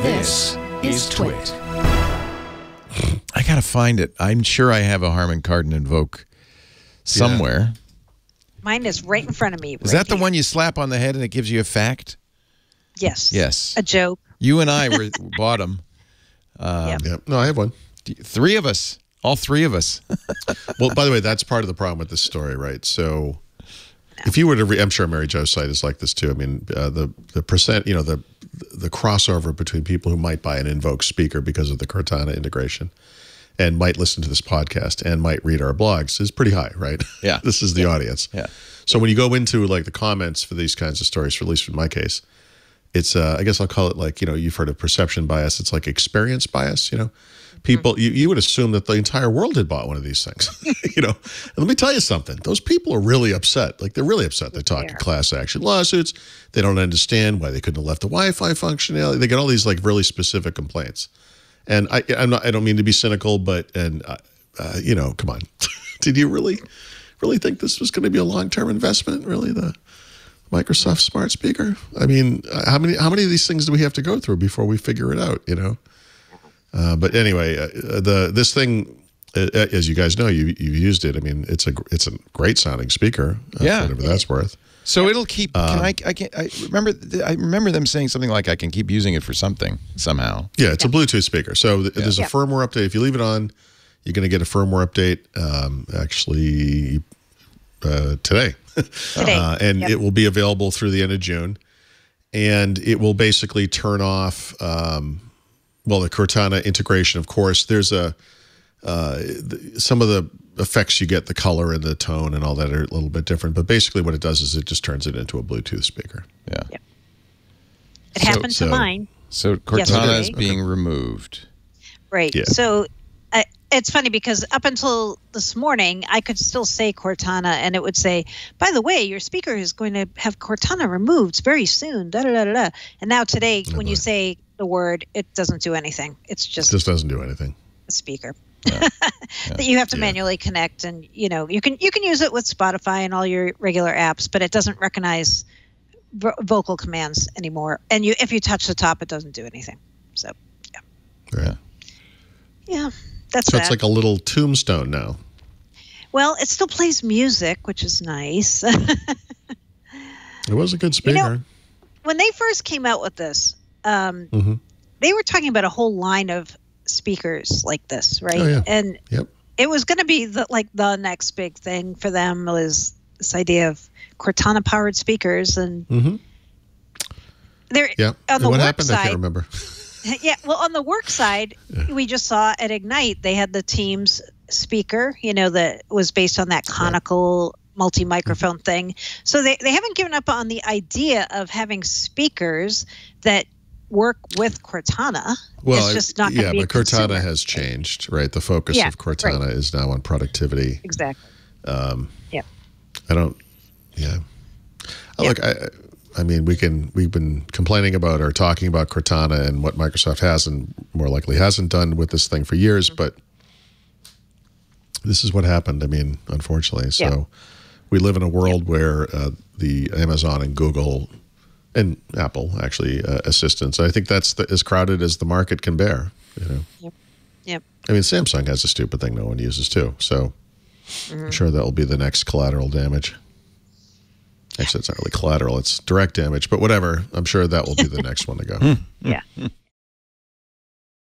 This is TWiT. I gotta find it. I'm sure I have a Harman Kardon Invoke somewhere. Mine is right in front of me. Is that the one you slap on the head and it gives you a fact? Yes. Yes. A joke. You and I bought them. Yeah. No, I have one. Three of us. All three of us. Well, by the way, that's part of the problem with this story, right? So if you were to I'm sure Mary Jo's site is like this too. I mean, the percent, the crossover between people who might buy an Invoke speaker because of the Cortana integration and might listen to this podcast and might read our blogs is pretty high, right? Yeah. This is the audience. Yeah. So when you go into like the comments for these kinds of stories, for at least in my case, it's I guess I'll call it like, you've heard of perception bias. It's like experience bias, People, you would assume that the entire world had bought one of these things, And let me tell you something. Those people are really upset. Like, they're really upset. They're talking class action lawsuits. They don't understand why they couldn't have left the Wi-Fi functionality. They get all these, like, really specific complaints. And I don't mean to be cynical, but, come on. Did you really think this was going to be a long-term investment, really, the Microsoft smart speaker? I mean, how many of these things do we have to go through before we figure it out, But anyway, this thing, as you guys know, you've used it. I mean, it's a great sounding speaker. Whatever that's worth. So it'll keep. I remember them saying something like, I can keep using it for something somehow. Yeah, it's a Bluetooth speaker. So there's a firmware update. If you leave it on, you're going to get a firmware update. Actually, today. And it will be available through the end of June, and it will basically turn off. Well, the Cortana integration, of course, there's some of the effects you get, the color and the tone and all that are a little bit different. But basically what it does is it just turns it into a Bluetooth speaker. Yeah. It happened to mine. So Cortana is being removed. Right. Yeah. So it's funny because up until this morning, I could still say Cortana and it would say, by the way, your speaker is going to have Cortana removed very soon. Da, da, da, da, da. And now today, when you say the word, it doesn't do anything. It just doesn't do anything. A speaker that you have to manually connect, and you can use it with Spotify and all your regular apps, but it doesn't recognize vocal commands anymore. And if you touch the top, it doesn't do anything. So that's so it's like a little tombstone now. Well, it still plays music, which is nice. It was a good speaker. When they first came out with this. They were talking about a whole line of speakers like this, right? Oh, yeah. And it was going to be the next big thing for them was this idea of Cortana powered speakers, and on the what work happened? side, I can't remember. Well, on the work side, we just saw at Ignite they had the Teams speaker, that was based on that conical multi-microphone thing. So they haven't given up on the idea of having speakers that work with Cortana. Well, it's just not going to be but Cortana has changed, right? The focus of Cortana is now on productivity. Exactly. Look, I mean, we've been complaining about or talking about Cortana and what Microsoft has and more likely hasn't done with this thing for years, but this is what happened. I mean, unfortunately. So we live in a world where the Amazon and Google and Apple actually assistants. I think that's as crowded as the market can bear. Yep. I mean, Samsung has a stupid thing no one uses too. So I'm sure that will be the next collateral damage. Actually, it's not really collateral; it's direct damage. But whatever. I'm sure that will be the next one to go. Yeah.